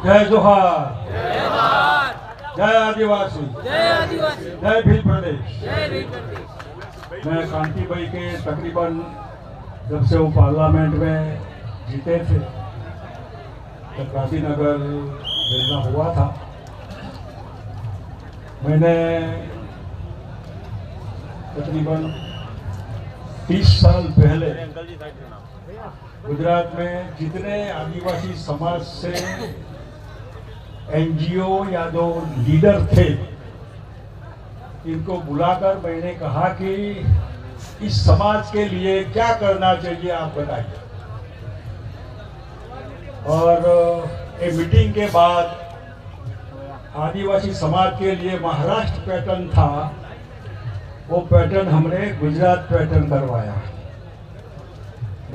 जय जोहार, जय आदिवासी, जय भील प्रदेश। मैं कांति भाई के तकरीबन जब से वो पार्लियामेंट में जीते थे तो गांधीनगर भेजना हुआ था। मैंने तकरीबन 30 साल पहले गुजरात में जितने आदिवासी समाज से एनजीओ या जो लीडर थे इनको बुलाकर मैंने कहा कि इस समाज के लिए क्या करना चाहिए आप बताइए। और ये मीटिंग के बाद आदिवासी समाज के लिए महाराष्ट्र पैटर्न था, वो पैटर्न हमने गुजरात पैटर्न करवाया।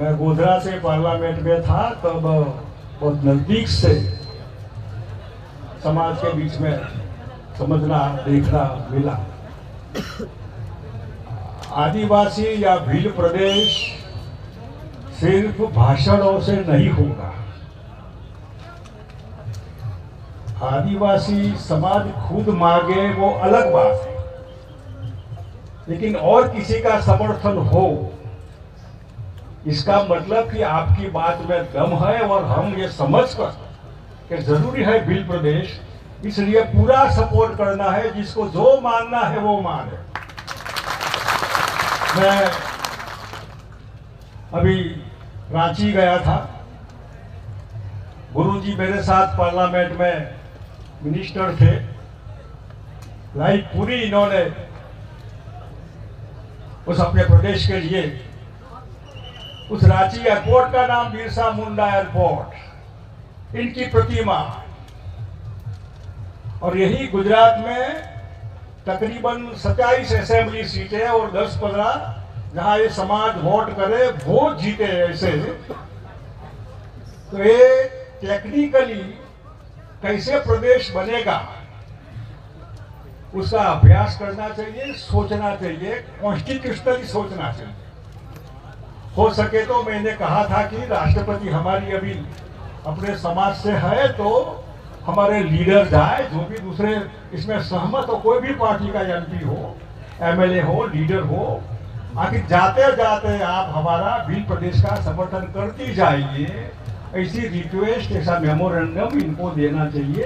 मैं गोधरा से पार्लियामेंट में था तब बहुत नजदीक से समाज के बीच में समझना देखना मिला। आदिवासी या भील प्रदेश सिर्फ भाषणों से नहीं होगा। आदिवासी समाज खुद मांगे वो अलग बात है, लेकिन और किसी का समर्थन हो इसका मतलब कि आपकी बात में दम है और हम ये समझकर कि जरूरी है भील प्रदेश, इसलिए पूरा सपोर्ट करना है। जिसको जो मानना है वो माने। मैं अभी रांची गया था, गुरुजी मेरे साथ पार्लियामेंट में मिनिस्टर थे। लाइफ पूरी इन्होंने उस अपने प्रदेश के लिए, उस रांची एयरपोर्ट का नाम बिरसा मुंडा एयरपोर्ट, इनकी प्रतिमा। और यही गुजरात में तकरीबन 27 असेंबली सीटें और 10-15 जहां ये समाज वोट करे वो जीते। ऐसे तो ये टेक्निकली कैसे प्रदेश बनेगा उसका अभ्यास करना चाहिए, सोचना चाहिए, कॉन्स्टिट्यूशनली सोचना चाहिए। हो सके तो मैंने कहा था कि राष्ट्रपति हमारी अभी अपने समाज से है तो हमारे लीडर जाए, जो भी दूसरे इसमें सहमत हो, कोई भी पार्टी का एमपी हो, एमएलए हो, लीडर हो, आखिर जाते जाते आप हमारा भील प्रदेश का समर्थन करती जाइए। ऐसी रिक्वेस्ट, ऐसा मेमोरेंडम इनको देना चाहिए।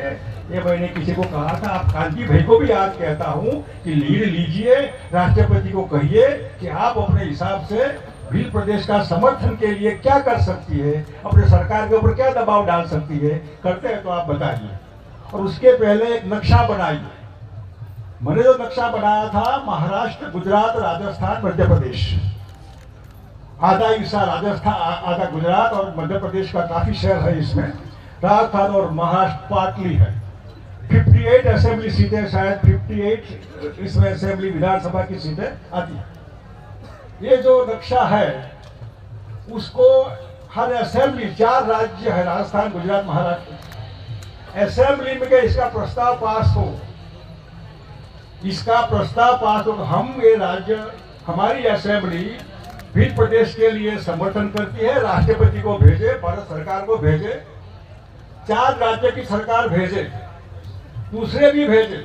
ये मैंने किसी को कहा था, आप कांति भाई को भी आज कहता हूं कि लीड लीजिए, राष्ट्रपति को कहिए कि आप अपने हिसाब से भील प्रदेश का समर्थन के लिए क्या कर सकती है, अपने सरकार के ऊपर क्या दबाव डाल सकती है। करते हैं तो आप बताइए। और उसके पहले एक नक्शा बनाइए। मैंने जो नक्शा बनाया था, महाराष्ट्र, गुजरात, राजस्थान, मध्य प्रदेश, आधा हिस्सा राजस्थान, आधा गुजरात और मध्य प्रदेश का काफी शहर है इसमें। राजस्थान और महाराष्ट्र पार्टली है। 58 असेंबली सीटें, शायद 58 इसमें असेंबली विधानसभा की सीटें आती है। ये जो नक्शा है उसको हर असेंबली, 4 राज्य है, राजस्थान, गुजरात, महाराष्ट्र, असेंबली में इसका प्रस्ताव पास हो, इसका प्रस्ताव पास हो। हम ये राज्य, हमारी असेंबली भील प्रदेश के लिए समर्थन करती है, राष्ट्रपति को भेजे, भारत सरकार को भेजे, 4 राज्य की सरकार भेजे, दूसरे भी भेजे।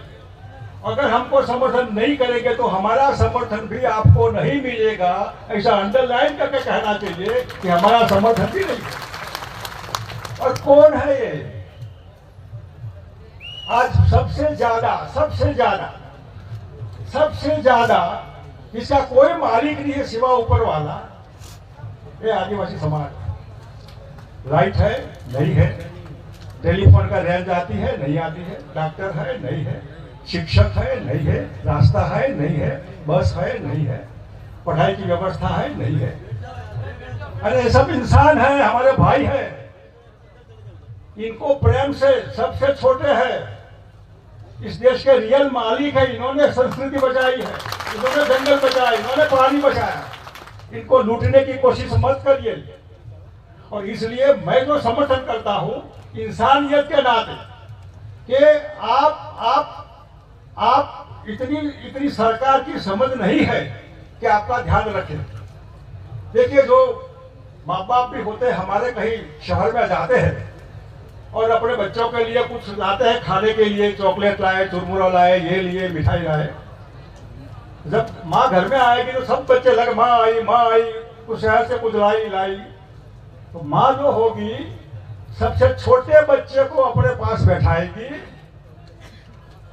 अगर हमको समर्थन नहीं करेंगे तो हमारा समर्थन भी आपको नहीं मिलेगा, ऐसा अंडरलाइन करके कहना चाहिए कि हमारा समर्थन भी नहीं। और कौन है ये आज सबसे ज्यादा इसका कोई मालिक नहीं है सिवा ऊपर वाला, ये आदिवासी समाज। लाइट है नहीं है, टेलीफोन का रेंज आती है नहीं आती है, डॉक्टर है नहीं है, शिक्षक है नहीं है, रास्ता है नहीं है, बस है नहीं है, पढ़ाई की व्यवस्था है नहीं है। अरे ये सब इंसान है, हमारे भाई है, इनको प्रेम से, सबसे छोटे हैं, इस देश के रियल मालिक है। इन्होंने संस्कृति बचाई है, इन्होंने जंगल बचाया, इन्होंने पानी बचाया। इनको लूटने की कोशिश मत करिए। और इसलिए मैं जो समर्थन करता हूं इंसानियत के नाते कि आप इतनी सरकार की समझ नहीं है कि आपका ध्यान रखें। देखिए, जो माँ बाप भी होते हैं हमारे, कहीं शहर में जाते हैं और अपने बच्चों के लिए कुछ लाते हैं खाने के लिए, चॉकलेट लाए, चुरमुरा लाए, ये लिए, मिठाई लाए। जब माँ घर में आएगी तो सब बच्चे लगे माँ आई, कुछ शहर से कुछ लाई। तो माँ जो होगी सबसे छोटे बच्चे को अपने पास बैठाएगी,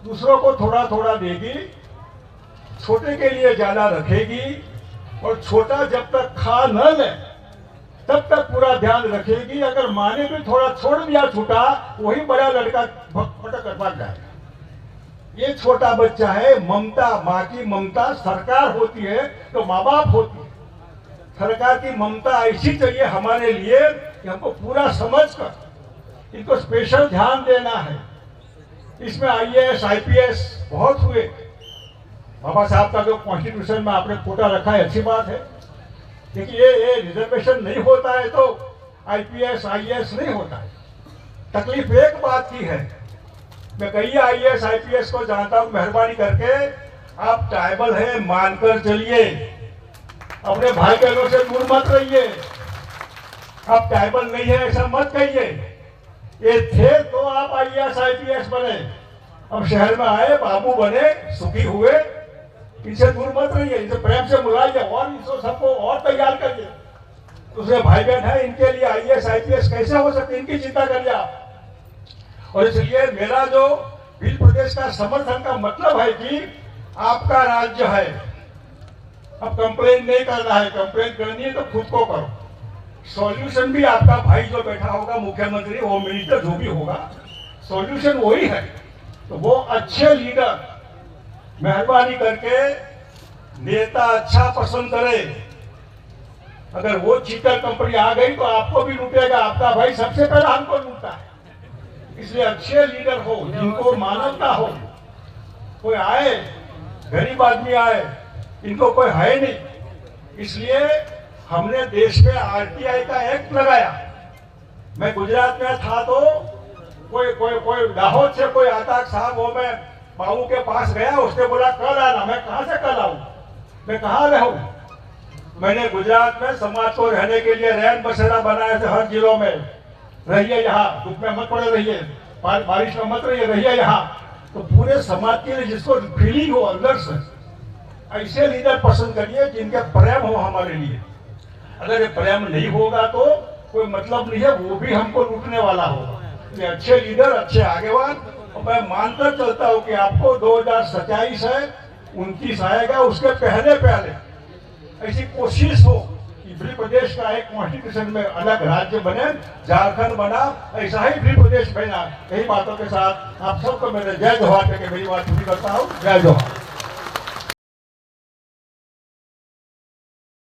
दूसरों को थोड़ा थोड़ा देगी, छोटे के लिए ज्यादा रखेगी, और छोटा जब तक खा न ले तब तक पूरा ध्यान रखेगी। अगर माँ ने भी थोड़ा छोड़ दिया छूटा, वही बड़ा लड़का फटक कर भाग जाएगा। ये छोटा बच्चा है। ममता, माँ की ममता सरकार होती है तो माँ बाप होती है। सरकार की ममता ऐसी चाहिए हमारे लिए कि हमको पूरा समझकर इनको स्पेशल ध्यान देना है। इसमें IAS IPS बहुत हुए। बाबा साहब का जो कॉन्स्टिट्यूशन में आपने कोटा रखा है, अच्छी बात है। लेकिन ये रिजर्वेशन नहीं होता है तो IPS IAS नहीं होता है। तकलीफ एक बात की है, मैं कई IAS IPS को जानता हूं, मेहरबानी करके आप ट्राइबल है मानकर चलिए, अपने भाई बहनों से दूर मत रहिए। आप ट्राइबल नहीं है ऐसा मत कहिए। ये थे तो आप IAS IPS बने, अब शहर में आए, बाबू बने, सुखी हुए। इनसे दूर मत रहिए, इनसे प्रेम से बुलाइए और इनको सबको और तैयार करिए। दूसरे भाई बहन है, इनके लिए IAS IPS कैसे हो सकते, इनकी चिंता करिए आप। और इसलिए मेरा जो भील प्रदेश का समर्थन का मतलब है कि आपका राज्य है, अब कंप्लेन नहीं करना है। कंप्लेन करनी है तो खुद को करो। सॉल्यूशन भी आपका भाई जो बैठा होगा, मुख्यमंत्री, होम मिनिस्टर, जो भी होगा, सॉल्यूशन वही है। तो वो अच्छे लीडर मेहरबानी करके नेता अच्छा पसंद करे। अगर वो चीटर कंपनी आ गई तो आपको भी लूटेगा, आपका भाई सबसे पहले हमको लूटता है। इसलिए अच्छे लीडर हो, जिनको मानवता हो। कोई आए, गरीब आदमी आए, इनको कोई है नहीं, इसलिए हमने देश में RTI का एक्ट लगाया। मैं गुजरात में था तो कोई दाहोद से कोई आता साहब, वो मैं बाबू के पास गया, उसने बोला कल आना। मैं कहां से कल आऊं, मैं कहां रहूं। मैंने गुजरात में समाज को रहने के लिए रैन बसेरा बनाए थे हर जिलों में। रहिए यहाँ, धूप में मत पड़े रहिए, बारिश में मत रहिए, रहिए यहाँ। तो पूरे समाज के लिए जिसको फीलिंग हो अंदर से, ऐसे लीडर पसंद करिए जिनके प्रेम हो हमारे लिए। अगर ये प्रेम नहीं होगा तो कोई मतलब नहीं है, वो भी हमको लूटने वाला होगा। ये अच्छे लीडर, अच्छे आगेवान। और मैं मानकर चलता हूँ कि आपको 2027 है, 29 आएगा, उसके पहले ऐसी कोशिश हो कि भील प्रदेश का एक कॉन्स्टिट्यूशन में अलग राज्य बने, झारखंड बना, ऐसा ही भील प्रदेश बना। यही बातों के साथ आप सबको मेरे जय जोहार करके मेरी बात पूरी करता हूँ। जय जोहार।